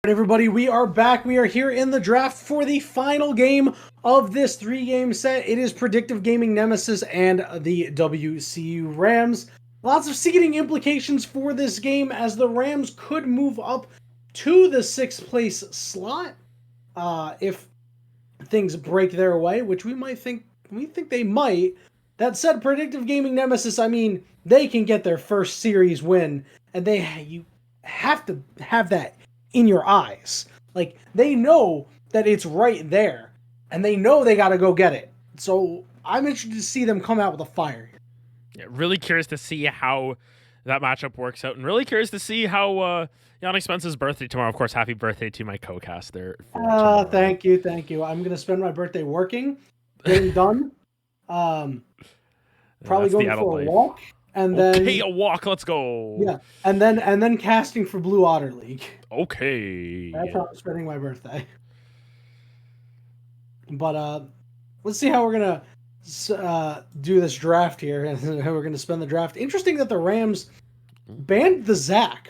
Right, everybody, we are back. We are here in the draft for the final game of this 3-game set. It is Predictive Gaming Nemesis and the WCU Rams. Lots of seeding implications for this game, as the Rams could move up to the 6th place slot if things break their way, which we think they might. That said, Predictive Gaming Nemesis, I mean, they can get their first series win, and you have to have that in your eyes. Like, they know that it's right there, and they know they got to go get it. So I'm interested to see them come out with a fire. Yeah, really curious to see how that matchup works out, and really curious to see how Yannick Spence's birthday tomorrow. Of course, happy birthday to my co-caster. Thank you. I'm gonna spend my birthday working, getting done. Probably going for a walk, and then a walk. Let's go. Yeah, and then casting for Blue Otter League. Okay, that's how I'm spending my birthday. But let's see how we're gonna do this draft here, and how we're gonna spend the draft. Interesting that the Rams banned the Zach.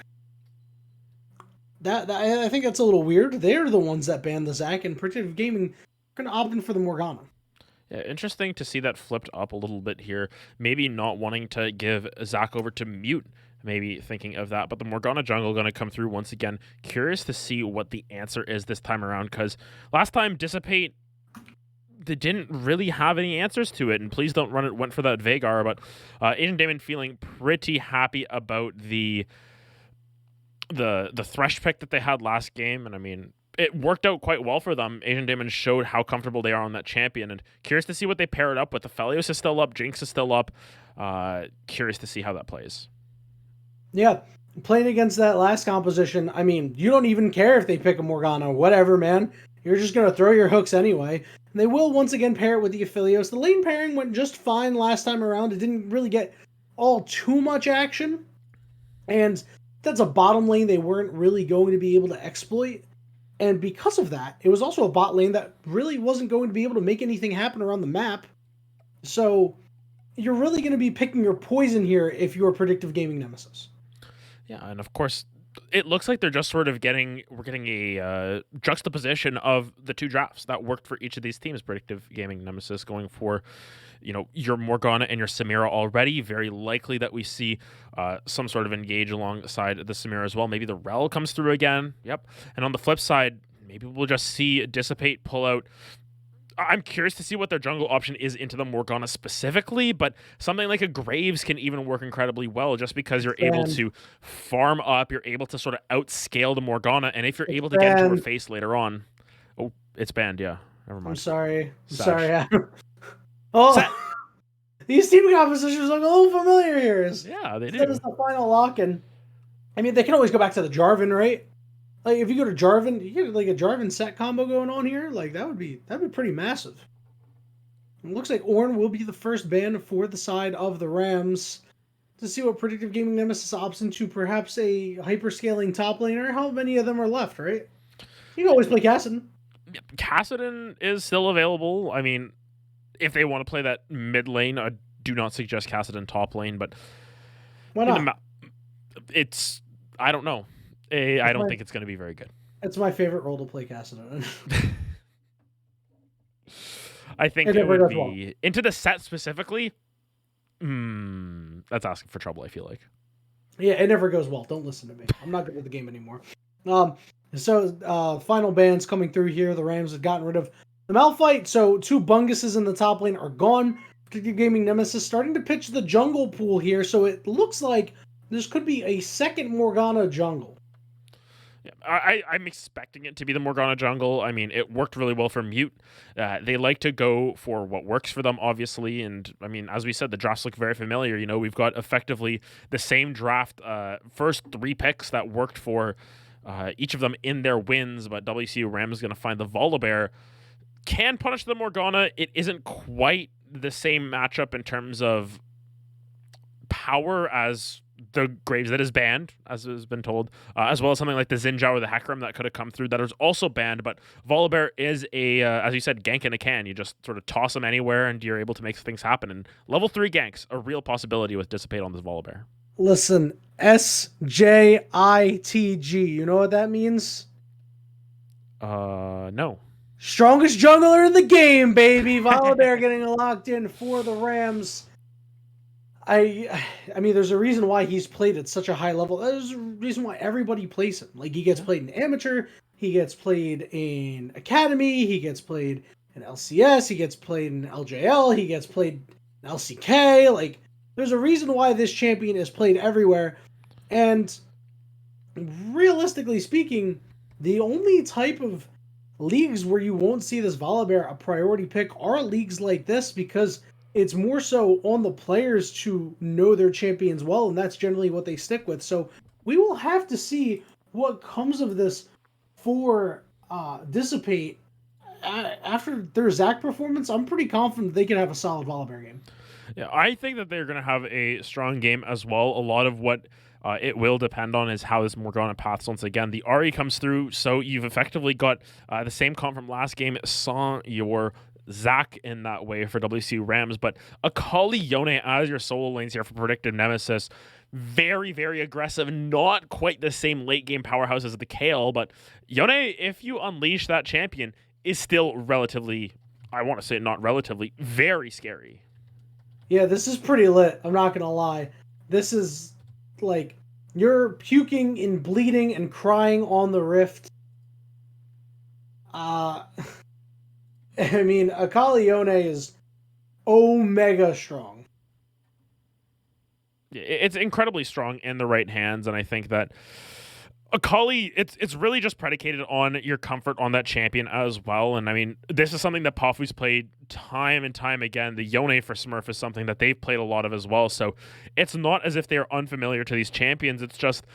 That I think that's a little weird. They're the ones that banned the Zach, and Predictive Gaming are gonna opt in for the Morgana. Yeah, interesting to see that flipped up a little bit here. Maybe not wanting to give Zach over to Mute, maybe thinking of that. But the Morgana jungle going to come through once again. Curious to see what the answer is this time around, because last time Dissipate, they didn't really have any answers to it. And please don't run it. Went for that Vagar, but Agent Damon feeling pretty happy about the Thresh pick that they had last game. And I mean, it worked out quite well for them. Agent Damon showed how comfortable they are on that champion, and curious to see what they pair it up with. The Felios is still up, Jinx is still up. Curious to see how that plays. Yeah, playing against that last composition, I mean, you don't even care if they pick a Morgana, whatever, man. You're just going to throw your hooks anyway. And they will once again pair it with the Aphelios. The lane pairing went just fine last time around. It didn't really get all too much action. And that's a bottom lane they weren't really going to be able to exploit. And because of that, it was also a bot lane that really wasn't going to be able to make anything happen around the map. So you're really going to be picking your poison here if you're Predictive Gaming Nemesis. Yeah, and of course, it looks like they're just sort of we're getting a juxtaposition of the two drafts that worked for each of these teams. Predictive Gaming Nemesis going for, your Morgana and your Samira already. Very likely that we see some sort of engage alongside the Samira as well. Maybe the Rel comes through again. Yep. And on the flip side, maybe we'll just see Dissipate pull out. I'm curious to see what their jungle option is into the Morgana specifically, but something like a Graves can even work incredibly well, just because you're able to farm up, you're able to sort of outscale the Morgana, and if you're able to get into her face later on... Oh, it's banned, yeah. Never mind. I'm sorry. Oh, these team compositions look a little familiar here. Yeah, they do. That is the final lock, and I mean, they can always go back to the Jarvan, right? Like, if you go to Jarvan, you get like a Jarvan set combo going on here. Like, that'd be pretty massive. It looks like Ornn will be the first ban for the side of the Rams. To see what Predictive Gaming Nemesis opts into, perhaps a hyperscaling top laner. How many of them are left, right? You can always play Kassadin. Kassadin is still available. I mean, if they want to play that mid lane, I do not suggest Kassadin top lane, but why not? I don't know. I don't think it's going to be very good. It's my favorite role to play Kassadin. I think it would be into the set specifically. That's asking for trouble, I feel like. Yeah, it never goes well. Don't listen to me. I'm not good at the game anymore. So final bans coming through here. The Rams have gotten rid of the Malphite, so 2 Bunguses in the top lane are gone. Predictive Gaming Nemesis starting to pitch the jungle pool here, so it looks like this could be a second Morgana jungle. Yeah, I'm expecting it to be the Morgana jungle. I mean, it worked really well for Mute. They like to go for what works for them, obviously. And I mean, as we said, the drafts look very familiar. We've got effectively the same draft, first 3 picks that worked for each of them in their wins. But WCU Ram is going to find the Volibear. Can punish the Morgana. It isn't quite the same matchup in terms of power as the Graves that is banned, as has been told, as well as something like the Xinjiao or the Hecarim that could have come through that is also banned. But Volibear is a, as you said, gank in a can. You just sort of toss them anywhere and you're able to make things happen. And level 3 ganks, a real possibility with Dissipate on this Volibear. Listen, SJITG, you know what that means? No. Strongest jungler in the game, baby. Volibear getting locked in for the Rams. I mean, there's a reason why he's played at such a high level. There's a reason why everybody plays him. Like, he gets played in amateur, he gets played in academy, he gets played in LCS, he gets played in LJL, he gets played in LCK. Like, there's a reason why this champion is played everywhere. And realistically speaking, the only type of leagues where you won't see this Volibear a priority pick are leagues like this, because it's more so on the players to know their champions well, and that's generally what they stick with. So we will have to see what comes of this for Dissipate. After their Zac performance, I'm pretty confident they can have a solid Volibear game. Yeah, I think that they're going to have a strong game as well. A lot of what it will depend on is how this Morgana paths once again. The Ari comes through, so you've effectively got the same comp from last game. Saw your Zac in that way for WCU Rams, but Akali Yone as your solo lanes here for Predictive Nemesis. Very, very aggressive. Not quite the same late game powerhouse as the KL, but Yone, if you unleash that champion, is still relatively, I want to say not relatively, very scary. Yeah, this is pretty lit. I'm not going to lie. This is like, you're puking and bleeding and crying on the rift. I mean, Akali Yone is omega strong. It's incredibly strong in the right hands, and I think that Akali, it's really just predicated on your comfort on that champion as well. And I mean, this is something that Pafu's played time and time again. The Yone for Smurf is something that they've played a lot of as well. So it's not as if they're unfamiliar to these champions. It's just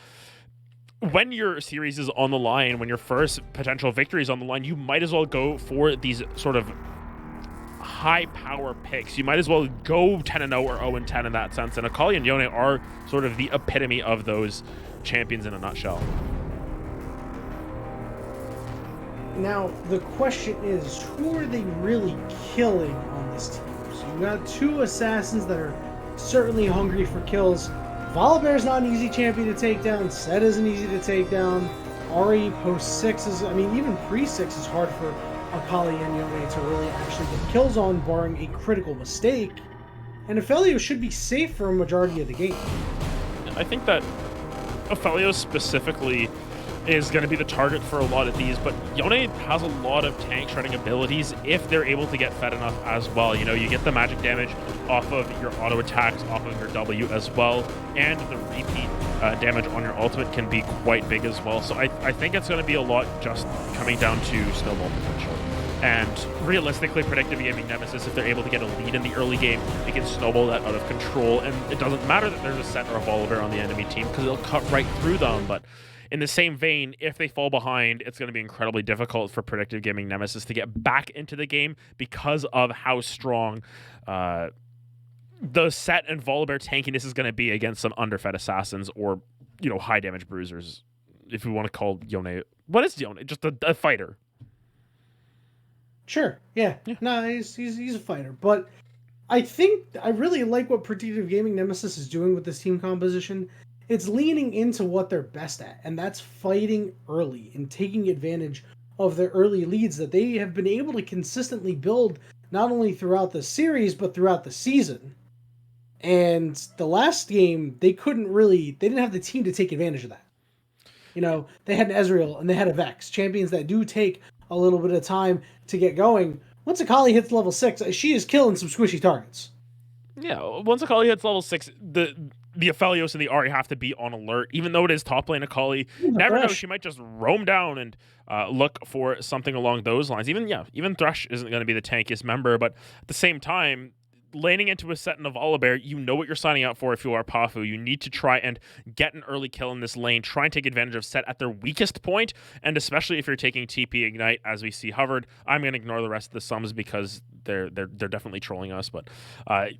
when your series is on the line, when your first potential victory is on the line, you might as well go for these sort of high power picks. You might as well go 10-0 or 0-10 in that sense. And Akali and Yone are sort of the epitome of those champions in a nutshell. Now, the question is, who are they really killing on this team? So you got two assassins that are certainly hungry for kills. Volibear's not an easy champion to take down. Set isn't easy to take down. Ari post 6 is, I mean, even pre 6 is hard for Akali and Yone to really actually get kills on, barring a critical mistake. And Aphelios should be safe for a majority of the game. I think that Aphelios specifically is going to be the target for a lot of these, but Yone has a lot of tank shredding abilities if they're able to get fed enough as well. You know, you get the magic damage off of your auto attacks, off of your W as well, and the repeat damage on your ultimate can be quite big as well. So I think it's going to be a lot just coming down to snowball potential. And realistically, Predictive Gaming Nemesis, if they're able to get a lead in the early game, they can snowball that out of control. And it doesn't matter that there's a Set or a Volibear on the enemy team, because they'll cut right through them. But in the same vein, if they fall behind, it's going to be incredibly difficult for Predictive Gaming Nemesis to get back into the game because of how strong the Set and Volibear tankiness is going to be against some underfed assassins or, you know, high damage bruisers, if we want to call Yone. What is Yone? Just a fighter. Sure, yeah. No, he's a fighter. But I think I really like what Predictive Gaming Nemesis is doing with this team composition. It's leaning into what they're best at, and that's fighting early and taking advantage of their early leads that they have been able to consistently build, not only throughout the series, but throughout the season. And the last game, they didn't have the team to take advantage of that. You know, they had an Ezreal and they had a Vex, champions that do take a little bit of time to get going. Once Akali hits level 6, she is killing some squishy targets. Yeah, once Akali hits level 6, the Aphelios and the Ari have to be on alert. Even though it is top lane Akali, never know, she might just roam down and look for something along those lines. Even Thresh isn't going to be the tankiest member, but at the same time, laning into a Set and a Volibear, you know what you're signing up for if you are Pafu. You need to try and get an early kill in this lane, try and take advantage of Set at their weakest point, and especially if you're taking TP Ignite, as we see hovered. I'm going to ignore the rest of the sums because they're definitely trolling us, but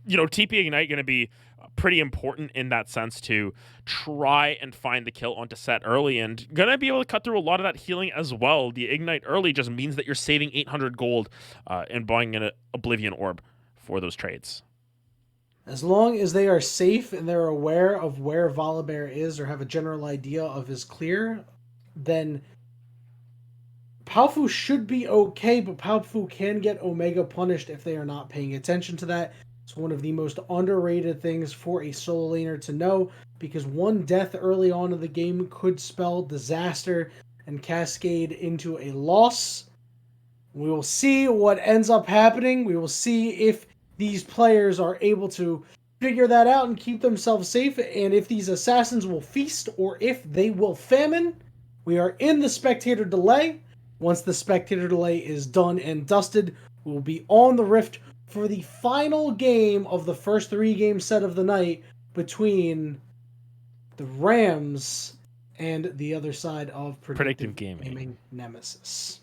you know, TP Ignite going to be pretty important in that sense to try and find the kill onto Set early, and going to be able to cut through a lot of that healing as well. The Ignite early just means that you're saving 800 gold and buying an Oblivion Orb for those trades. As long as they are safe and they're aware of where Volibear is or have a general idea of his clear, then Palfu should be okay, but Palfu can get Omega punished if they are not paying attention to that. It's one of the most underrated things for a solo laner to know, because one death early on in the game could spell disaster and cascade into a loss. We will see what ends up happening. We will see if these players are able to figure that out and keep themselves safe, and if these assassins will feast or if they will famine. We are in the spectator delay. Once the spectator delay is done and dusted, we will be on the Rift for the final game of the first 3-game set of the night between the Rams and the other side of Predictive Gaming Nemesis.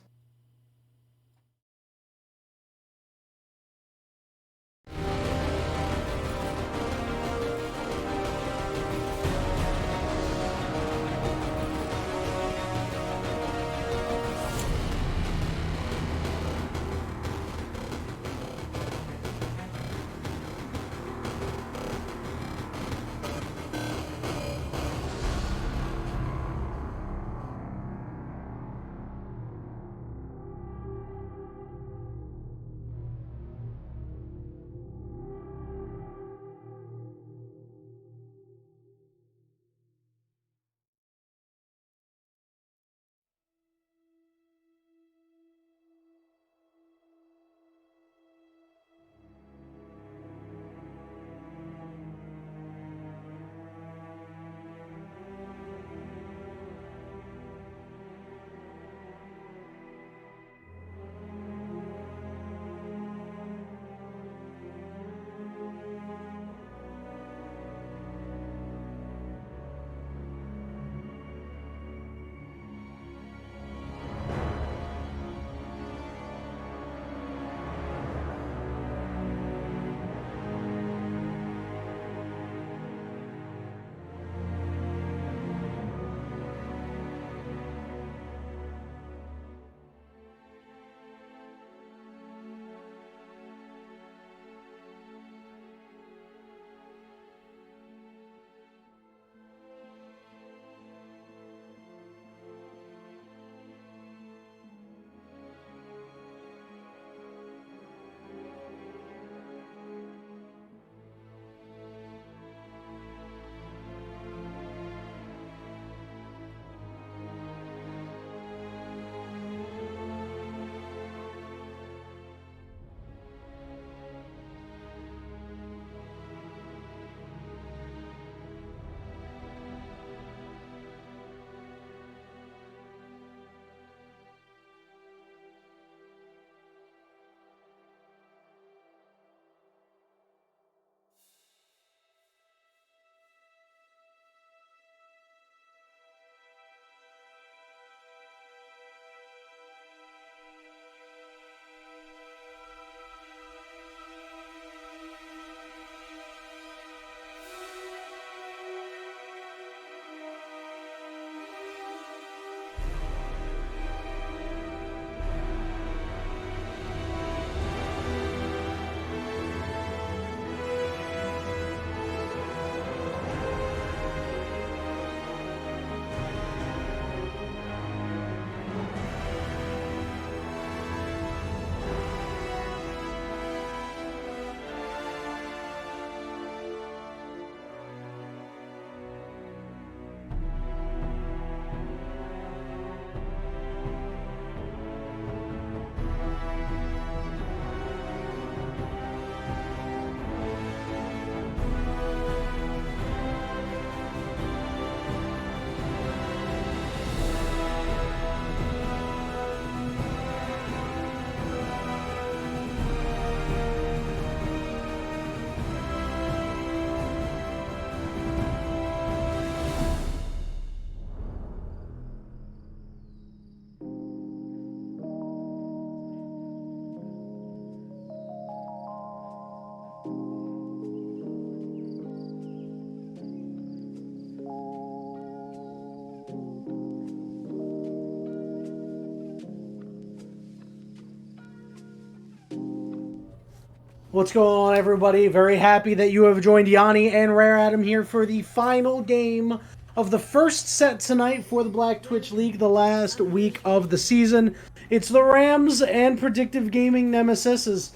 What's going on, everybody? Very happy that you have joined Yanni and RareAdam here for the final game of the first set tonight for the Black Twitch League, the last week of the season. It's the Rams and Predictive Gaming Nemesis. As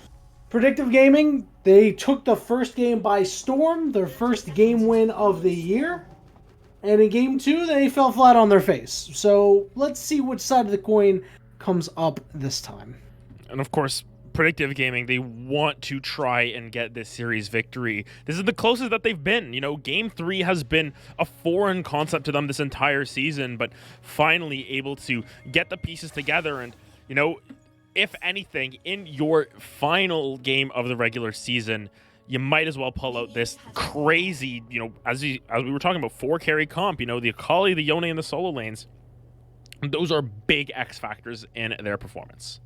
Predictive Gaming, they took the first game by storm, their first game win of the year. And in game 2, they fell flat on their face. So let's see which side of the coin comes up this time. And of course, Predictive Gaming, they want to try and get this series victory. This is the closest that they've been. You know, game 3 has been a foreign concept to them this entire season, but finally able to get the pieces together. And, you know, if anything, in your final game of the regular season, you might as well pull out this crazy, you know, as we were talking about, 4-carry comp, you know, the Akali, the Yone, and the solo lanes. Those are big X factors in their performance.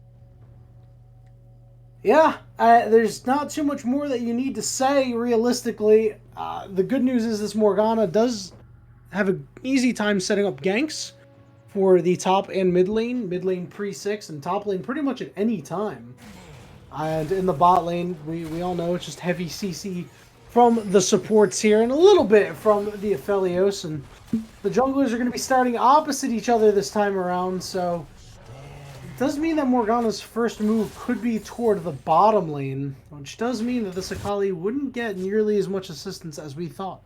Yeah, there's not too much more that you need to say, realistically. The good news is this Morgana does have an easy time setting up ganks for the top and mid lane. Mid lane pre-6 and top lane pretty much at any time. And in the bot lane, we all know it's just heavy CC from the supports here and a little bit from the Aphelios. And the junglers are going to be starting opposite each other this time around, so does mean that Morgana's first move could be toward the bottom lane, which does mean that this Akali wouldn't get nearly as much assistance as we thought.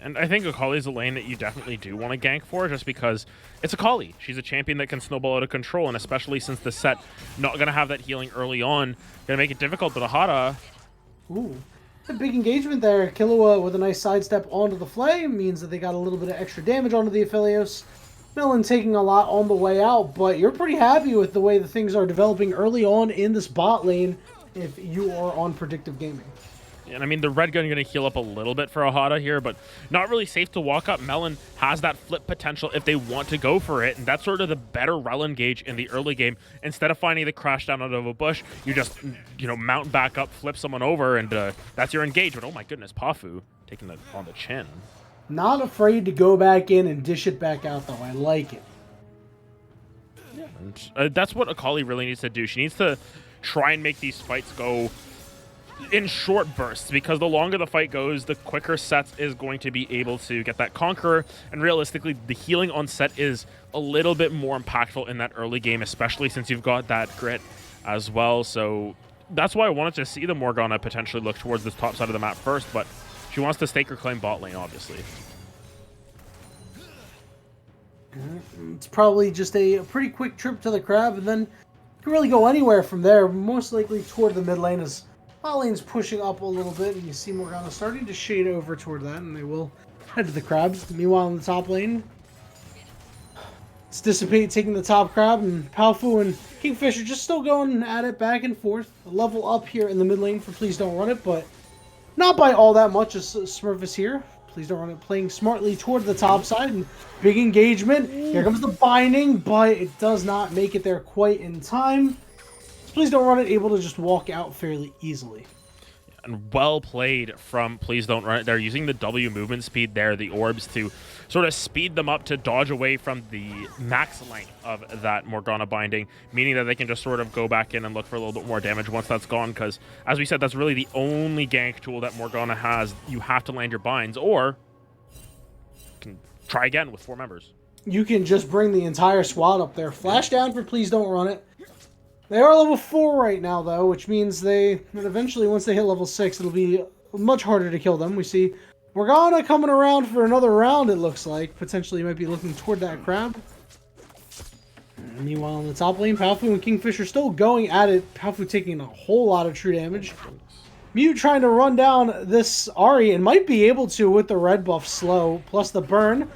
And I think Akali's a lane that you definitely do want to gank for, just because it's Akali. She's a champion that can snowball out of control, and especially since the set not going to have that healing early on, going to make it difficult, but Ahara... Ooh, a big engagement there. Killua with a nice sidestep onto the flame means that they got a little bit of extra damage onto the Aphelios. Millen taking a lot on the way out, but you're pretty happy with the way that things are developing early on in this bot lane if you are on Predictive Gaming. And I mean, the red gun going to heal up a little bit for Ahara here, but not really safe to walk up. Melon has that flip potential if they want to go for it, and that's sort of the better rel engage in the early game. Instead of finding the crash down out of a bush, you just, you know, mount back up, flip someone over, and that's your engagement. Oh my goodness, Pafu taking it on the chin. Not afraid to go back in and dish it back out, though. I like it. Yeah, and, that's what Akali really needs to do. She needs to try and make these fights go in short bursts, because the longer the fight goes, the quicker Sets is going to be able to get that Conqueror, and realistically, the healing on Set is a little bit more impactful in that early game, especially since you've got that grit as well. So that's why I wanted to see the Morgana potentially look towards this top side of the map first, but she wants to stake her claim bot lane, obviously. It's probably just a pretty quick trip to the crab, and then you can really go anywhere from there, most likely toward the mid lane as bot lane's pushing up a little bit, and you see Morgana starting to shade over toward that, and they will head to the crabs. Meanwhile, in the top lane, it's Dissipate taking the top crab, and Palfu and Kingfisher just still going at it back and forth. A level up here in the mid lane for Please Don't Run It, but not by all that much as Smurf is here. Please Don't Run It playing smartly toward the top side, and big engagement. Here comes the binding, but it does not make it there quite in time. Please Don't Run It able to just walk out fairly easily. And well played from Please Don't Run It. They're using the W movement speed there, the orbs, to sort of speed them up to dodge away from the max length of that Morgana binding, meaning that they can just sort of go back in and look for a little bit more damage once that's gone, because, as we said, that's really the only gank tool that Morgana has. You have to land your binds, or you can try again with 4 members. You can just bring the entire squad up there. Flash down for Please Don't Run It. They are level 4 right now, though, which means that eventually, once they hit level 6, it'll be much harder to kill them. We see Morgana coming around for another round, it looks like. Potentially might be looking toward that crab. And meanwhile, in the top lane, Palfu and Kingfisher still going at it. Palfu taking a whole lot of true damage. Mute trying to run down this Ahri, and might be able to with the red buff slow, plus the burn.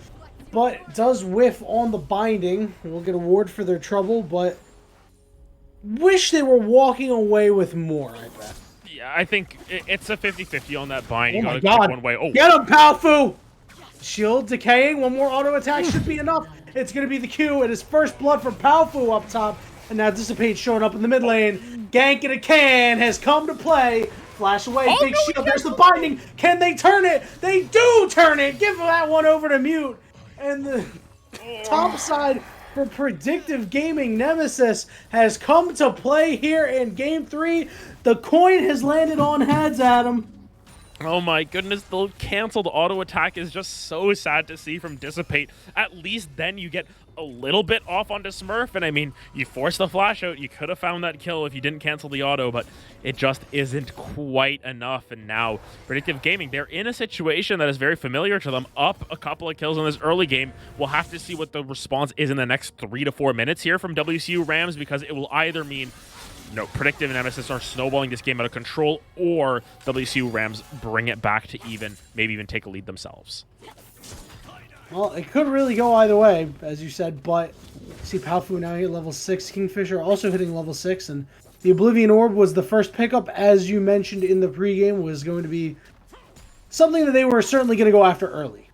But does whiff on the binding. We'll get a ward for their trouble, but wish they were walking away with more, I bet. Yeah, I think it's a 50-50 on that bind. Oh You my gotta god. pick one way. Oh. Get him, Palfu! Shield decaying. One more auto attack should be enough. It's going to be the Q. It is first blood for Palfu up top. And now Dissipate showing up in the mid lane. Gank in a can has come to play. Flash away. Oh, Big no, shield. There's the binding. Can they turn it? They do turn it. Give that one over to Mute. And the top side for Predictive Gaming Nemesis has come to play here in Game 3. The coin has landed on heads, Adam. Oh my goodness, the canceled auto attack is just so sad to see from Dissipate. At least then you get a little bit off onto Smurf, and I mean, you forced the flash out, you could have found that kill if you didn't cancel the auto, but it just isn't quite enough. And now, Predictive Gaming, they're in a situation that is very familiar to them, up a couple of kills in this early game. We'll have to see what the response is in the next 3 to 4 minutes here from WCU Rams, because it will either mean Predictive Nemesis are snowballing this game out of control, or WCU Rams bring it back to even, maybe even take a lead themselves. Well, it could really go either way, as you said, but see Palfu now hit level 6, Kingfisher also hitting level 6, and the Oblivion Orb was the first pickup, as you mentioned in the pregame, was going to be something that they were certainly going to go after early.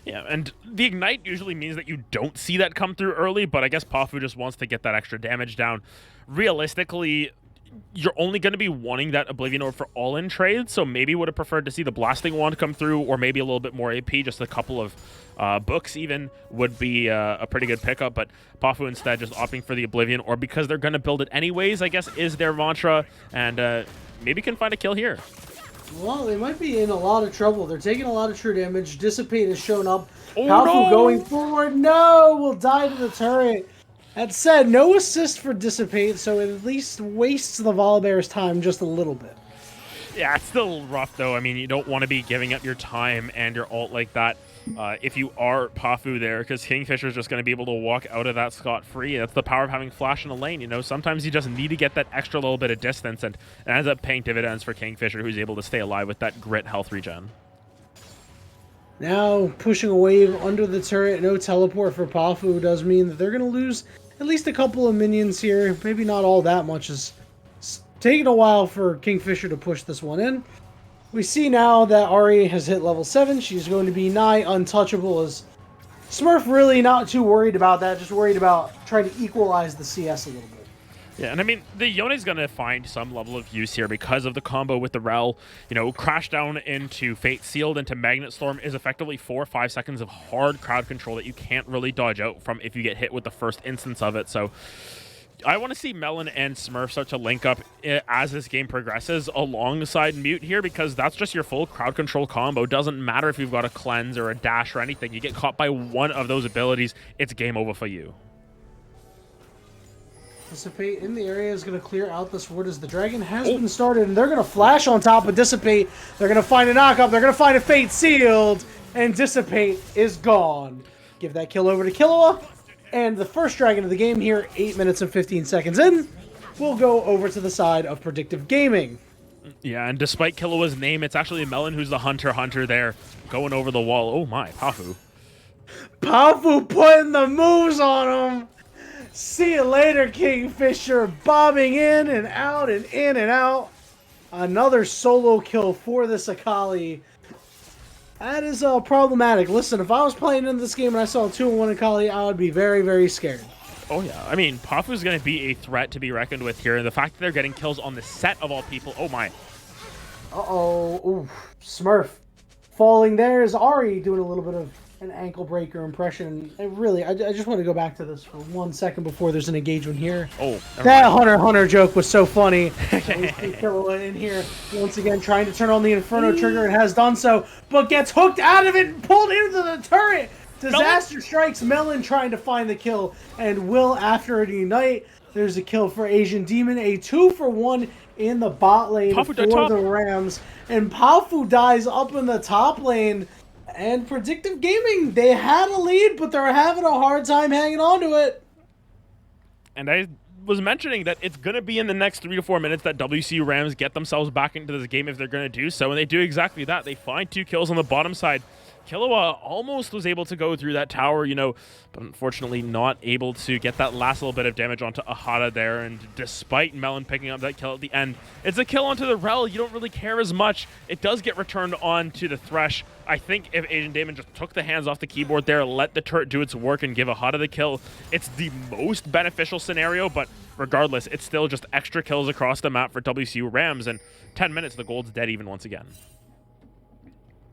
Yeah, and the Ignite usually means that you don't see that come through early, but I guess Pafu just wants to get that extra damage down. Realistically, you're only going to be wanting that Oblivion Orb for all-in trades, so maybe would have preferred to see the Blasting Wand come through, or maybe a little bit more AP, just a couple of books even would be a pretty good pickup, but Pafu instead just opting for the Oblivion Orb because they're going to build it anyways, I guess, is their mantra, and maybe can find a kill here. Well, they might be in a lot of trouble. They're taking a lot of true damage. Dissipate has shown up. Oh, Palfu no! going forward. No! Will die to the turret. That said, no assist for Dissipate, so it at least wastes the Volibear's time just a little bit. Yeah, it's still rough, though. I mean, you don't want to be giving up your time and your ult like that if you are Pafu there, because Kingfisher's just going to be able to walk out of that scot-free. That's the power of having flash in a lane. Sometimes you just need to get that extra little bit of distance, and it ends up paying dividends for Kingfisher, who's able to stay alive with that grit health regen. Now, pushing a wave under the turret, no teleport for Pafu does mean that they're going to lose at least a couple of minions here. Maybe not all that much. It's taking a while for Kingfisher to push this one in. We see now that Ari has hit level 7. She's going to be nigh untouchable, as Smurf really not too worried about that, just worried about trying to equalize the CS a little bit. Yeah, and I mean, the Yone's going to find some level of use here because of the combo with the Rel. Crash down into Fate Sealed into Magnet Storm is effectively 4 or 5 seconds of hard crowd control that you can't really dodge out from if you get hit with the first instance of it. So I want to see Melon and Smurf start to link up as this game progresses alongside Mute here, because that's just your full crowd control combo. Doesn't matter if you've got a cleanse or a dash or anything. You get caught by one of those abilities, it's game over for you. Dissipate in the area is going to clear out the sword as the dragon has been started, and they're going to flash on top of Dissipate. They're going to find a knockup. They're going to find a Fate Sealed, and Dissipate is gone. Give that kill over to Killua, and the first dragon of the game here, 8 minutes and 15 seconds in, will go over to the side of Predictive Gaming. Yeah, and despite Killua's name, it's actually Melon who's the hunter there, going over the wall. Oh my, Pafu. Pafu putting the moves on him. See you later, Kingfisher. Bobbing in and out and in and out. Another solo kill for this Akali. That is problematic. Listen, if I was playing in this game and I saw a 2-1 Akali, I would be very, very scared. Oh yeah, I mean, Pafu's going to be a threat to be reckoned with here. And the fact that they're getting kills on the set of all people, oh my. Uh-oh. Ooh, Smurf. Falling there is Ari doing a little bit of an ankle breaker impression. I just want to go back to this for 1 second before there's an engagement here. Oh, that Hunter joke was so funny. Killua in here once again trying to turn on the Inferno trigger and has done so, but gets hooked out of it and pulled into the turret. Disaster strikes Melon trying to find the kill, and will after an Ignite. There's a kill for Asian Demon, a 2-for-1 in the bot lane for the Rams, and Pafu dies up in the top lane. And Predictive Gaming, they had a lead, but they're having a hard time hanging on to it. And I was mentioning that it's going to be in the next 3 to 4 minutes that WCU Rams get themselves back into this game if they're going to do so, and they do exactly that. They find 2 kills on the bottom side. Killua almost was able to go through that tower, but unfortunately not able to get that last little bit of damage onto Ahata there. And despite Melon picking up that kill at the end, it's a kill onto the Rel. You don't really care as much. It does get returned on to the Thresh. I think if Asian Damon just took the hands off the keyboard there, let the turret do its work and give Ahata the kill, it's the most beneficial scenario, but regardless, it's still just extra kills across the map for WCU Rams, and 10 minutes, the gold's dead even once again.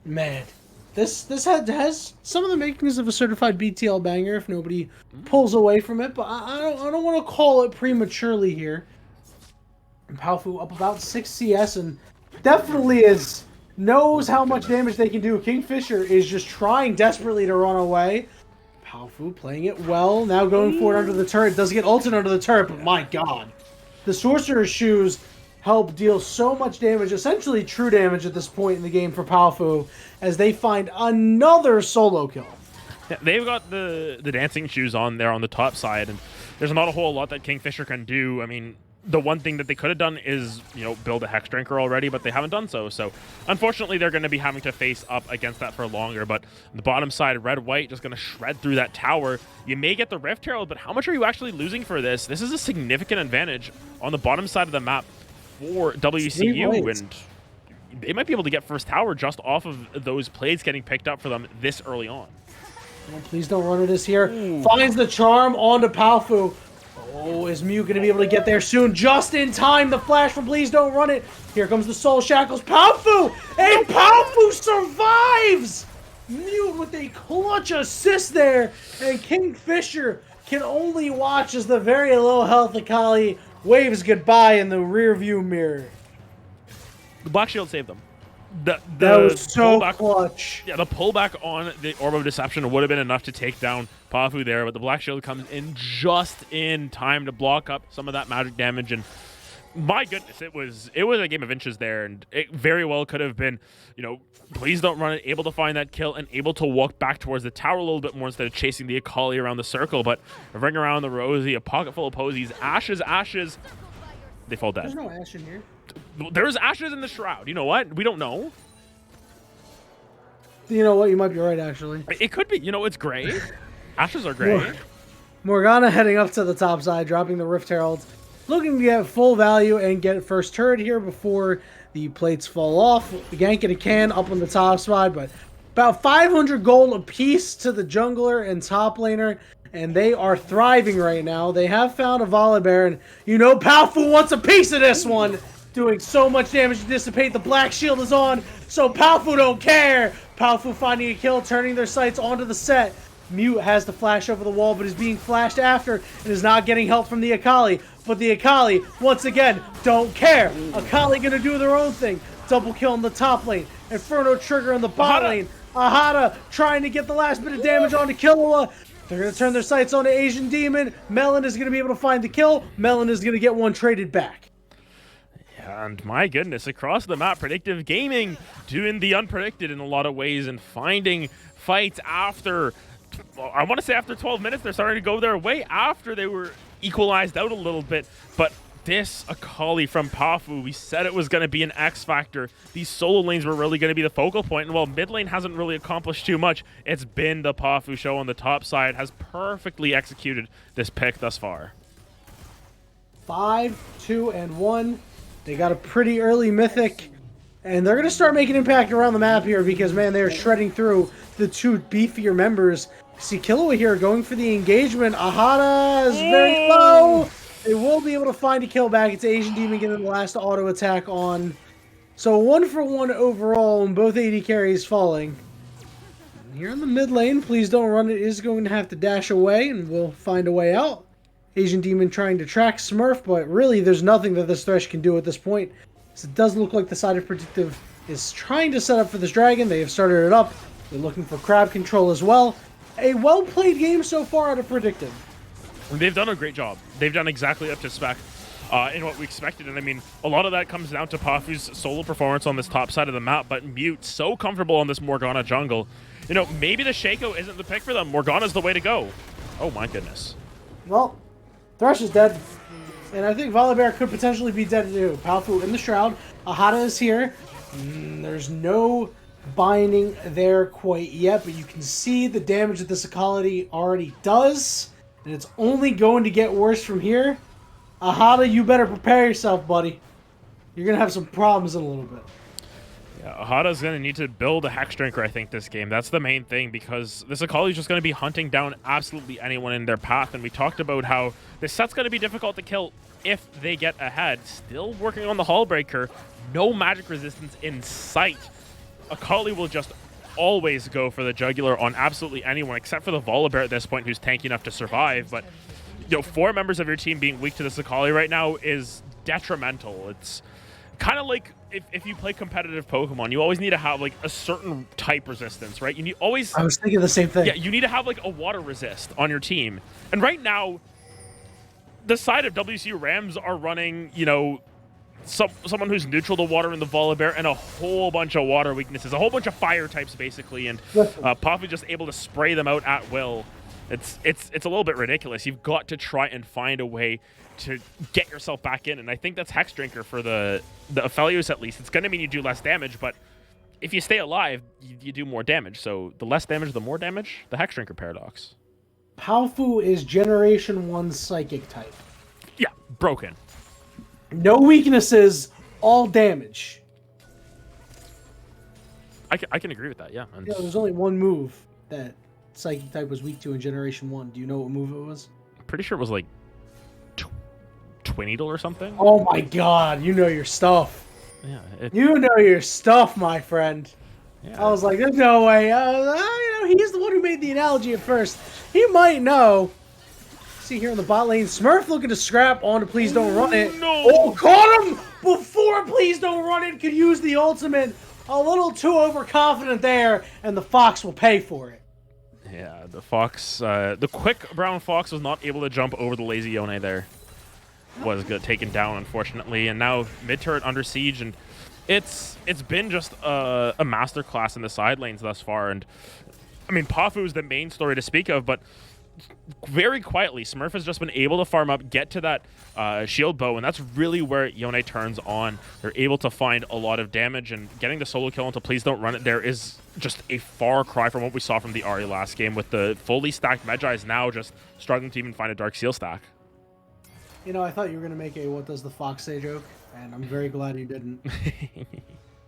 Man. This has some of the makings of a certified BTL banger if nobody pulls away from it, but I don't want to call it prematurely here. Palfu up about 6 CS and definitely is knows how much damage they can do. Kingfisher is just trying desperately to run away. Palfu playing it well, now going for it under the turret. Does get ulted under the turret, but my god. The Sorcerer's Shoes help deal so much damage, essentially true damage at this point in the game for Palfu, as they find another solo kill. Yeah, they've got the dancing shoes on there on the top side, and there's not a whole lot that Kingfisher can do. I mean, the one thing that they could have done is, build a Hex Drinker already, but they haven't done so. So, unfortunately, they're going to be having to face up against that for longer. But on the bottom side, Red-White just going to shred through that tower. You may get the Rift Herald, but how much are you actually losing for this? This is a significant advantage on the bottom side of the map for WCU, and they might be able to get first tower just off of those plays getting picked up for them this early on. Oh, please don't run into this here. Finds the charm onto Palfu. Oh, is Mew going to be able to get there soon? Just in time, the flash from Please Don't Run It. Here comes the Soul Shackles. Palfu! And Palfu survives! Mew with a clutch assist there. And Kingfisher can only watch as the very low health Akali waves goodbye in the rearview mirror. The Black Shield saved them. That was so clutch. Yeah, the pullback on the Orb of Deception would have been enough to take down Palfu there, but the Black Shield comes in just in time to block up some of that magic damage, and my goodness, it was a game of inches there, and it very well could have been, Please Don't Run It, able to find that kill and able to walk back towards the tower a little bit more instead of chasing the Akali around the circle, but a ring around the rosy, a pocket full of posies, ashes, they fall dead. There's no Ashe in here. There's ashes in the shroud. You know what? We don't know. You know what? You might be right, actually. It could be. It's gray. Ashes are gray. Morgana heading up to the top side, dropping the Rift Herald. Looking to get full value and get first turret here before the plates fall off. Gank it a can up on the top side, but about 500 gold apiece to the jungler and top laner. And they are thriving right now. They have found a Volibear, and Palfu wants a piece of this one. Doing so much damage to dissipate. The Black Shield is on, so Palfu don't care. Palfu finding a kill, turning their sights onto the set. Mute has the flash over the wall, but is being flashed after and is not getting help from the Akali. But the Akali, once again, don't care. Akali gonna do their own thing. Double kill in the top lane. Inferno trigger in the bot lane. Ahata trying to get the last bit of damage onto Killua. They're going to turn their sights on the Asian Demon. Melon is going to be able to find the kill. Melon is going to get one traded back. And my goodness, across the map, Predictive Gaming doing the unpredicted in a lot of ways and finding fights after, I want to say after 12 minutes, they're starting to go their way after they were equalized out a little bit. But this Akali from Palfu, we said it was going to be an X factor. These solo lanes were really going to be the focal point, and while mid lane hasn't really accomplished too much, it's been the Palfu show on the top side, has perfectly executed this pick thus far. 5, 2, and 1. They got a pretty early mythic, and they're going to start making impact around the map here because, man, they're shredding through the two beefier members. See Killua here going for the engagement. Ahata is very low. They will be able to find a kill back. It's Asian Demon getting the last auto attack on. So 1-for-1 overall, and both AD carries falling. Here in the mid lane, Please Don't Run It is going to have to dash away, and we'll find a way out. Asian Demon trying to track Smurf, but really there's nothing that this Thresh can do at this point. So it does look like the side of Predictive is trying to set up for this dragon. They have started it up. They're looking for crab control as well. A well-played game so far out of Predictive. They've done a great job. They've done exactly up to spec in what we expected. And I mean, a lot of that comes down to Palfu's solo performance on this top side of the map, but Mute so comfortable on this Morgana jungle. Maybe the Shaco isn't the pick for them. Morgana's the way to go. Oh my goodness. Well, Thresh is dead. And I think Volibear could potentially be dead too. Palfu in the Shroud. Ahata is here. There's no binding there quite yet, but you can see the damage that this Akali already does. And it's only going to get worse from here. Ahata, you better prepare yourself, buddy. You're going to have some problems in a little bit. Yeah, Ahata's going to need to build a Hex Drinker, I think, this game. That's the main thing, because this Akali is just going to be hunting down absolutely anyone in their path. And we talked about how this set's going to be difficult to kill if they get ahead. Still working on the Hull Breaker. No magic resistance in sight. Akali will just always go for the jugular on absolutely anyone except for the Volibear at this point, who's tanky enough to survive. But 4 members of your team being weak to this Akali right now is detrimental. kind of like if you play competitive Pokemon, you always need to have like a certain type resistance, right? You need always. I was thinking the same thing. Yeah, you need to have like a water resist on your team. And right now, the side of WCU Rams are running, you know, someone who's neutral to water in the Volibear and a whole bunch of water weaknesses, a whole bunch of fire types basically, and Poppy just able to spray them out at will. It's a little bit ridiculous. You've got to try and find a way to get yourself back in, and I think that's Hex Drinker for the Aphelios at least. It's going to mean you do less damage, but if you stay alive, you do more damage. So the less damage, the more damage. The Hex Drinker paradox. Palfu is Generation 1 Psychic type. Yeah, broken. No weaknesses, all damage. I can agree with that, yeah. And yeah. There's only one move that Psychic type was weak to in Generation 1. Do you know what move it was? I'm pretty sure it was like Twin Needle or something. Oh my god, you know your stuff. Yeah. You know your stuff, my friend. Yeah. I was like, there's no way. You know, he's the one who made the analogy at first. He might know. See here in the bot lane, Smurf looking to scrap onto Please Don't Run It. No. Oh, caught him before Please Don't Run It could use the ultimate. A little too overconfident there, and the Fox will pay for it. Yeah, the Fox, the quick brown Fox was not able to jump over the lazy Yone there. Was taken down, unfortunately, and now mid turret under siege, and it's been just a masterclass in the side lanes thus far. And I mean, Pafu is the main story to speak of, but very quietly, Smurf has just been able to farm up, get to that shield bow, and that's really where Yone turns on. They're able to find a lot of damage, and getting the solo kill into Please Don't Run It there is just a far cry from what we saw from the Ahri last game, with the fully stacked Medjai's now just struggling to even find a Dark Seal stack. You know, I thought you were going to make a what does the Fox say joke, and I'm very glad you didn't.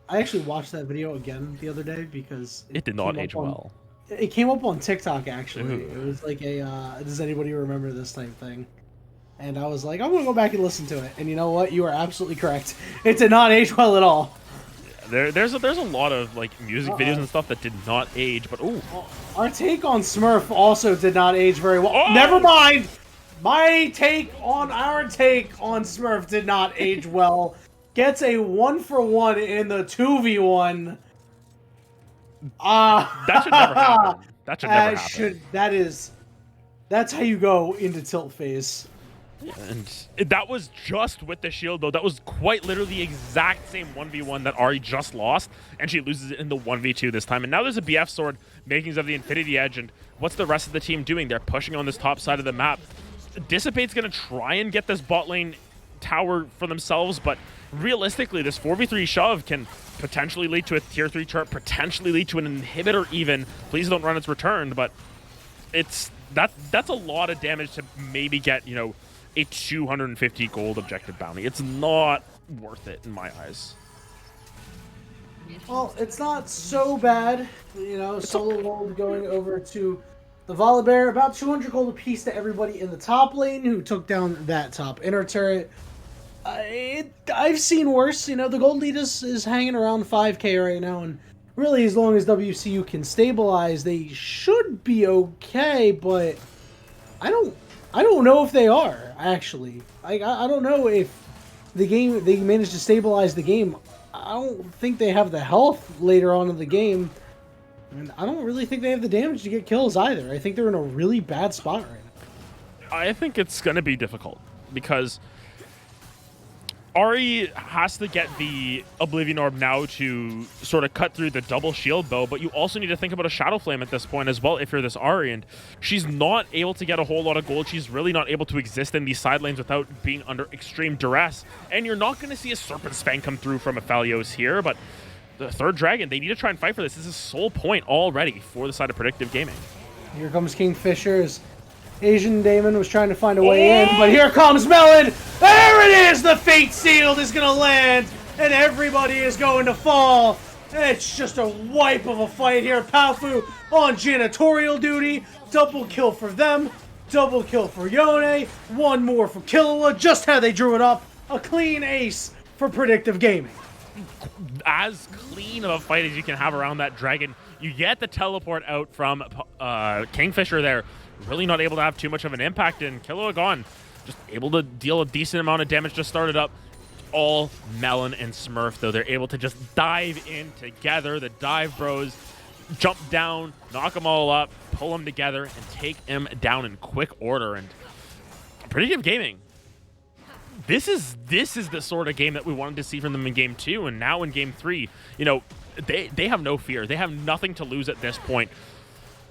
I actually watched that video again the other day because it did not age well. It came up on TikTok, actually. Ooh. It was like a, does anybody remember this type thing? And I was like, I'm going to go back and listen to it. And you know what? You are absolutely correct. It did not age well at all. There's a lot of like music videos and stuff that did not age, but ooh. Our take on Smurf also did not age very well. Oh! Never mind! My take on our take on Smurf did not age well. Gets a 1-for-1 in the 2v1. That should never happen. That should never happen. That's how you go into tilt phase. Yeah, and that was just with the shield, though. That was quite literally the exact same 1v1 that Ahri just lost, and she loses it in the 1v2 this time. And now there's a BF sword, makings of the Infinity Edge, and what's the rest of the team doing? They're pushing on this top side of the map. Dissipate's going to try and get this bot lane tower for themselves, but realistically, this 4v3 shove can potentially lead to a tier 3 chart, potentially lead to an inhibitor even. Please Don't Run It's returned, but that's a lot of damage to maybe get, you know, a 250 gold objective bounty. It's not worth it in my eyes. Well, it's not so bad, you know, solo gold going over to the Volibear, about 200 gold apiece to everybody in the top lane who took down that top inner turret. I've seen worse. You know, the gold lead is hanging around 5k right now, and really as long as WCU can stabilize, they should be okay, but I don't know if they are, actually. I don't know if they managed to stabilize the game. I don't think they have the health later on in the game. And I don't really think they have the damage to get kills either. I think they're in a really bad spot right now. I think it's going to be difficult because Ahri has to get the Oblivion Orb now to sort of cut through the double shield bow, but you also need to think about a Shadow Flame at this point as well if you're this Ahri, and she's not able to get a whole lot of gold. She's really not able to exist in these side lanes without being under extreme duress, and you're not going to see a Serpent's Fang come through from Aphelios here, but the third dragon, they need to try and fight for this. This is sole point already for the side of Predictive Gaming. Here comes Kingfisher's Asian Damon was trying to find a way in, but here comes Melon. There it is! The Fate Sealed is going to land, and everybody is going to fall. It's just a wipe of a fight here. Palfu on janitorial duty. Double kill for them. Double kill for Yone. One more for Killua. Just how they drew it up. A clean ace for Predictive Gaming. As clean of a fight as you can have around that dragon. You get the teleport out from Kingfisher there. Really not able to have too much of an impact, and Killua gone. Just able to deal a decent amount of damage, just started up. all Melon and Smurf, though. They're able to just dive in together. The dive bros jump down, knock them all up, pull them together, and take them down in quick order. And Predictive Gaming, this is the sort of game that we wanted to see from them in Game 2, and now in Game 3, you know, they have no fear. They have nothing to lose at this point.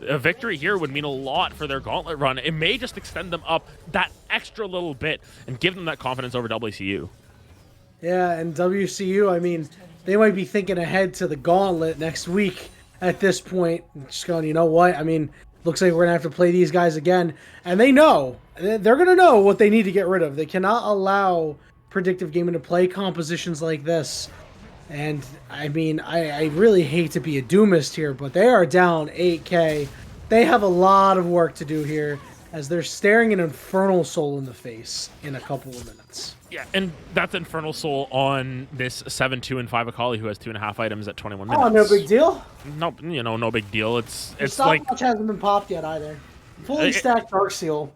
A victory here would mean a lot for their gauntlet run. It may just extend them up that extra little bit and give them that confidence over WCU. Yeah, and WCU, I mean, they might be thinking ahead to the gauntlet next week at this point. Just going, you know what? I mean, looks like we're going to have to play these guys again. And they know. They're going to know what they need to get rid of. They cannot allow Predictive Gaming to play compositions like this. And, I mean, I really hate to be a doomist here, but they are down 8K. They have a lot of work to do here as they're staring an Infernal Soul in the face in a couple of minutes. Yeah, and that's Infernal Soul on this 7-2 and 5 Akali who has 2.5 items at 21 minutes. Oh, no big deal? No, you know, no big deal. It's like... Stopwatch hasn't been popped yet either. Fully stacked Dark Seal.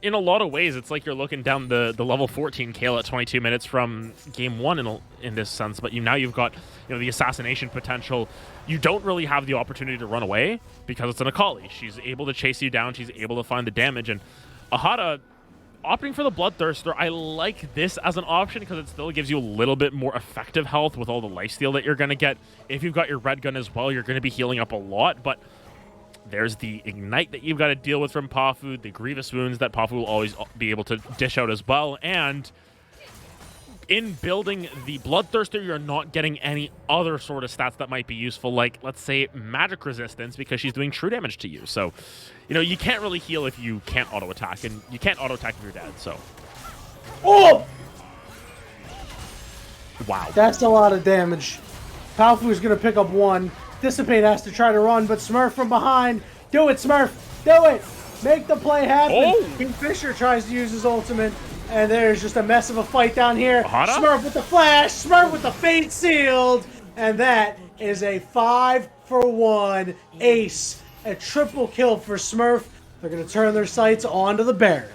In a lot of ways, it's like you're looking down the level 14 Kale at 22 minutes from Game 1 in this sense, but now you've got, you know, the assassination potential. You don't really have the opportunity to run away because it's an Akali. She's able to chase you down. She's able to find the damage, and Ahata opting for the Bloodthirster, I like this as an option because it still gives you a little bit more effective health with all the lifesteal that you're going to get. If you've got your red gun as well, you're going to be healing up a lot, but there's the Ignite that you've got to deal with from Pafu, the Grievous Wounds that Pafu will always be able to dish out as well, and in building the Bloodthirster, you're not getting any other sort of stats that might be useful, like, let's say, magic resistance, because she's doing true damage to you. So, you know, you can't really heal if you can't auto-attack, and you can't auto-attack if you're dead, so. Oh! Wow. That's a lot of damage. Palfu's going to pick up one. Dissipate has to try to run, but Smurf from behind. Do it, Smurf. Do it. Make the play happen. Oh. Kingfisher tries to use his ultimate, and there's just a mess of a fight down here. Ahata? Smurf with the flash. Smurf with the fate sealed. And that is a 5-for-1 ace. A triple kill for Smurf. They're going to turn their sights onto the Baron.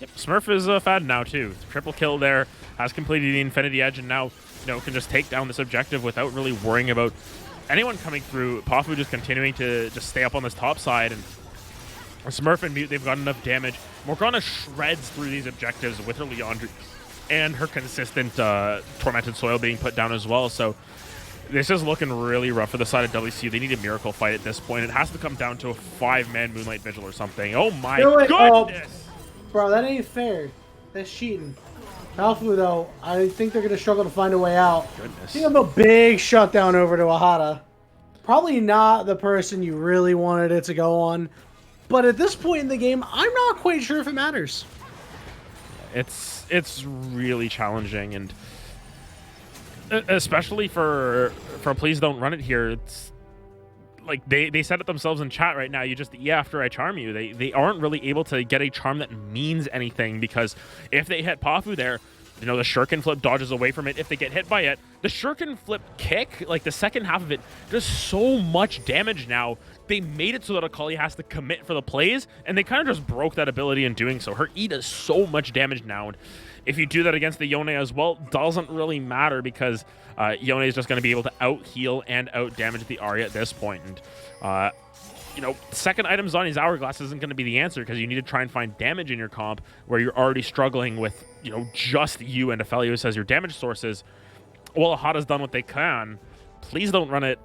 Yep, Smurf is a fad now, too. Triple kill there. Has completed the Infinity Edge, and now, you know, can just take down this objective without really worrying about anyone coming through. Pafu just continuing to just stay up on this top side, and Smurf and Mute, they've got enough damage. Morgana shreds through these objectives with her Leandri and her consistent Tormented Soil being put down as well. So this is looking really rough for the side of WCU. They need a miracle fight at this point. It has to come down to a 5-man Moonlight Vigil or something. Oh my goodness! Oh, bro, that ain't fair. That's cheating. Palfu, though, I think they're going to struggle to find a way out. Goodness. See them a big shutdown over to Ahata. Probably not the person you really wanted it to go on. But at this point in the game, I'm not quite sure if it matters. It's really challenging, and especially for Please Don't Run It here, it's like they said it themselves in chat right now. You just after I charm you. They aren't really able to get a charm that means anything, because if they hit Pafu there, you know, the Shuriken Flip dodges away from it. If they get hit by it, the Shuriken Flip kick, like the second half of it, does so much damage now. They made it so that Akali has to commit for the plays, and they kind of just broke that ability in doing so. Her E does so much damage now, and if you do that against the Yone as well, doesn't really matter, because Yone is just going to be able to out-heal and out-damage the Arya at this point. And, you know, second items on his Hourglass isn't going to be the answer, because you need to try and find damage in your comp where you're already struggling with, you know, just you and Aphelios as your damage sources. Well, Ahata's done what they can. Please Don't Run It.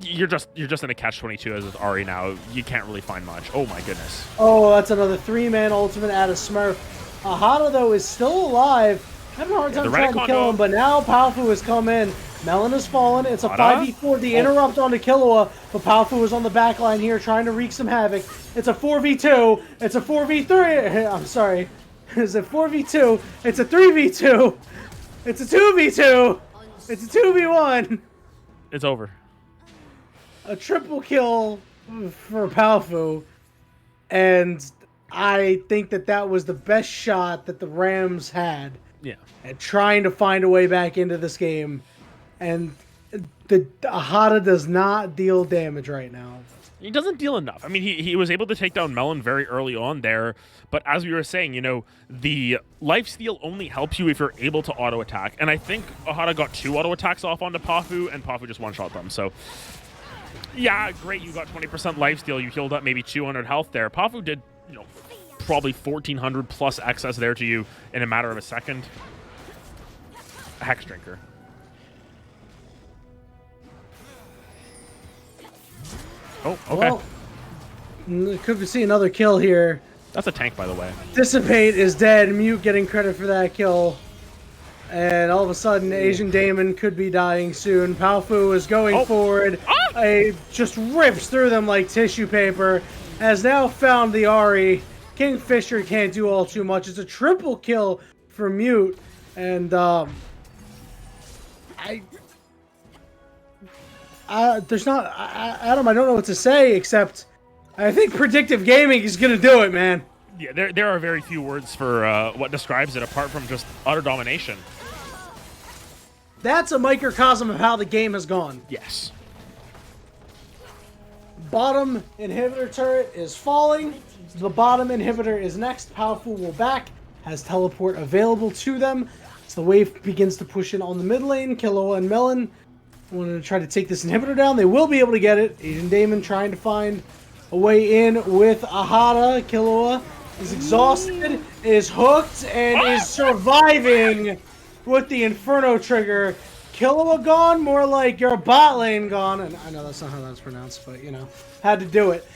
You're just in a catch-22 as with Ari now. You can't really find much. Oh my goodness. Oh, that's another 3-man ultimate out of Smurf. Ahata, though, is still alive. Having a hard time trying to kill him, but now Palfu has come in. Melon has fallen. It's a 5v4. The interrupt onto Killua, but Palfu is on the back line here trying to wreak some havoc. It's a 4v2. It's a 4v3. I'm sorry. It's a 4v2. It's a 3v2. It's a 2v2. It's a 2v1. It's over. A triple kill for Palfu, and I think that was the best shot that the Rams had. Yeah. At trying to find a way back into this game, and the Ahata does not deal damage right now. He doesn't deal enough. I mean, he was able to take down Melon very early on there, but as we were saying, you know, the lifesteal only helps you if you're able to auto attack. And I think Ahara got 2 auto attacks off onto Pafu, and Pafu just one-shot them. So, yeah, great. You got 20% lifesteal. You healed up maybe 200 health there. Pafu did, you know, probably 1,400 plus excess there to you in a matter of a second. A Hex Drinker. Oh, okay. Well, could we see another kill here? That's a tank, by the way. Dissipate is dead. Mute getting credit for that kill. And all of a sudden, Asian Damon could be dying soon. Paofu is going forward. Just rips through them like tissue paper. Has now found the Ahri. Kingfisher can't do all too much. It's a triple kill for Mute. And, there's not... Adam, I don't know what to say, except I think Predictive Gaming is going to do it, man. Yeah, there are very few words for what describes it apart from just utter domination. That's a microcosm of how the game has gone. Yes. Bottom inhibitor turret is falling. The bottom inhibitor is next. Powerful will back. Has teleport available to them. So the wave begins to push in on the mid lane. Killua and Melon want to try to take this inhibitor down. They will be able to get it. Asian Damon trying to find a way in with Ahara. Killua is exhausted, is hooked, and is surviving with the Inferno trigger. Killua gone, more like your bot lane gone. And I know that's not how that's pronounced, but you know, had to do it.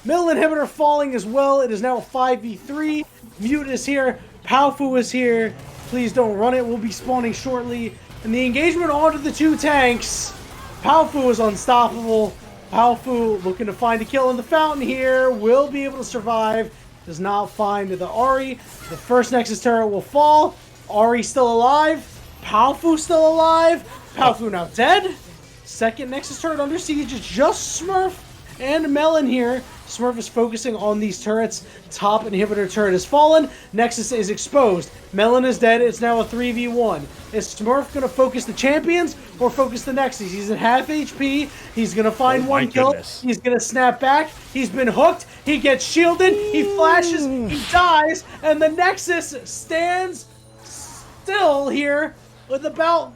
Middle inhibitor falling as well. It is now a 5v3. Mute is here. Paofu is here. Please don't run it. We'll be spawning shortly. And the engagement onto the 2 tanks. Paofu is unstoppable. Paofu looking to find a kill in the fountain here. Will be able to survive. Does not find the Ahri. The first Nexus turret will fall. Ahri still alive. Paofu still alive. Paofu now dead. Second Nexus turret under siege. It's just Smurf and Melon here. Smurf is focusing on these turrets. Top inhibitor turret has fallen. Nexus is exposed. Melon is dead. It's now a 3v1. Is Smurf going to focus the champions or focus the Nexus? He's at half HP. He's going to find one kill. He's going to snap back. He's been hooked. He gets shielded. He flashes. He dies. And the Nexus stands still here with about,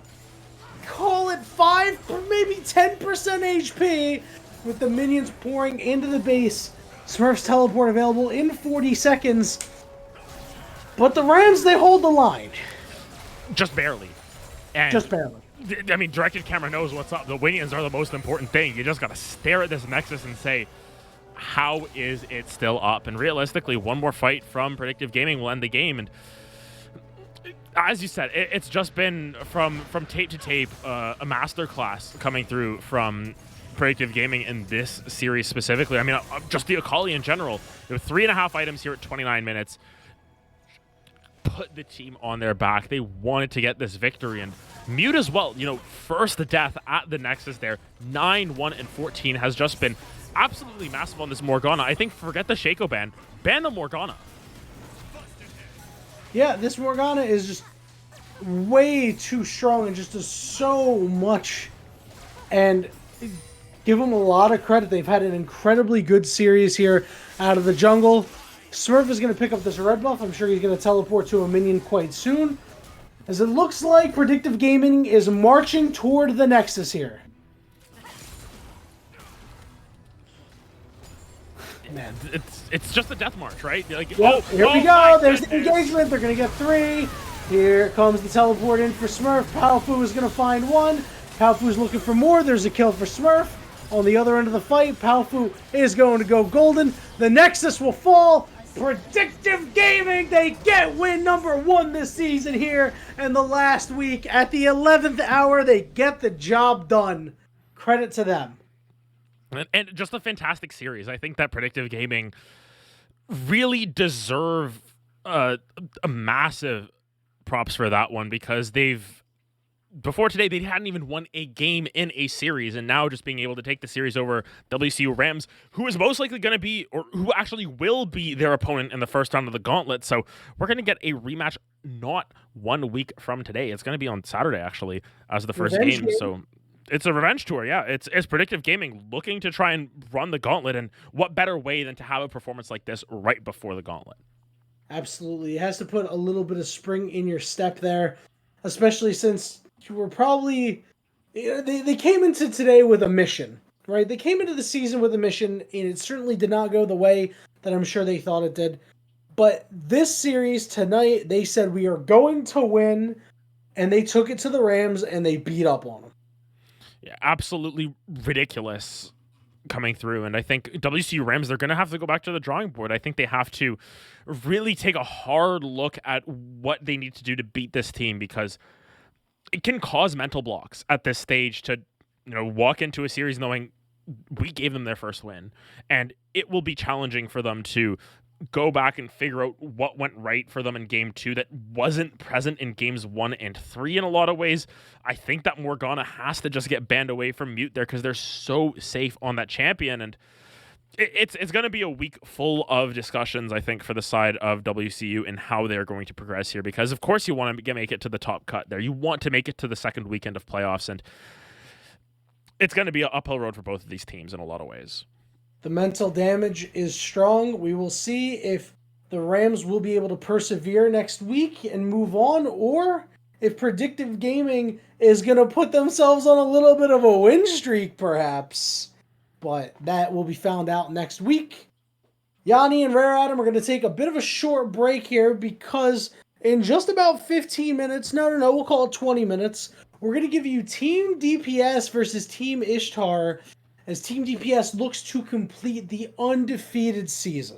call it 5, maybe 10% HP. With the minions pouring into the base. Smurf's teleport available in 40 seconds. But the Rams, they hold the line. Just barely. And just barely. I mean, directed camera knows what's up. The minions are the most important thing. You just got to stare at this Nexus and say, how is it still up? And realistically, one more fight from Predictive Gaming will end the game. And as you said, it's just been from tape to tape a masterclass coming through from Predictive Gaming in this series specifically. I mean, just the Akali in general. There were 3.5 items here at 29 minutes. Put the team on their back. They wanted to get this victory. And Mute as well, you know, first death at the Nexus there. 9, 1, and 14 has just been absolutely massive on this Morgana. I think forget the Shaco ban. Ban the Morgana. Yeah, this Morgana is just way too strong and just does so much. And give them a lot of credit. They've had an incredibly good series here out of the jungle. Smurf is going to pick up this red buff. I'm sure he's going to teleport to a minion quite soon. As it looks like Predictive Gaming is marching toward the Nexus here. Man, it's just a death march, right? Like, yep, here we go. There's the engagement. They're going to get 3. Here comes the teleport in for Smurf. Paofu is going to find 1. Paofu's looking for more. There's a kill for Smurf. On the other end of the fight, Paofu is going to go golden. The Nexus will fall. Predictive Gaming, they get win number 1 this season here. And the last week, at the 11th hour, they get the job done. Credit to them. And just a fantastic series. I think that Predictive Gaming really deserve a massive props for that one, because before today, they hadn't even won a game in a series, and now just being able to take the series over WCU Rams, who is most likely going to be, or who actually will be their opponent in the first round of the gauntlet. So we're going to get a rematch not 1 week from today. It's going to be on Saturday, actually, as the first game. So It's a revenge tour, yeah. It's Predictive Gaming looking to try and run the gauntlet, and what better way than to have a performance like this right before the gauntlet? Absolutely. It has to put a little bit of spring in your step there, especially since you were probably. They came into today with a mission, right? They came into the season with a mission, and it certainly did not go the way that I'm sure they thought it did. But this series tonight, they said we are going to win, and they took it to the Rams and they beat up on them. Yeah, absolutely ridiculous coming through. And I think WCU Rams, they're going to have to go back to the drawing board. I think they have to really take a hard look at what they need to do to beat this team, because it can cause mental blocks at this stage to, walk into a series knowing we gave them their first win, and it will be challenging for them to go back and figure out what went right for them in game 2 that wasn't present in games 1 and 3 in a lot of ways. I think that Morgana has to just get banned away from mute there, because they're so safe on that champion, and it's going to be a week full of discussions, I think, for the side of WCU and how they're going to progress here, because of course you want to make it to the top cut there. You want to make it to the second weekend of playoffs, and it's going to be an uphill road for both of these teams in a lot of ways. The mental damage is strong. We will see if the Rams will be able to persevere next week and move on, or if Predictive Gaming is going to put themselves on a little bit of a win streak, perhaps. But that will be found out next week. Yanni and RareAdam are going to take a bit of a short break here, because in just about 15 minutes, we'll call it 20 minutes, we're going to give you Team DPS versus Team Ishtar, as Team DPS looks to complete the undefeated season.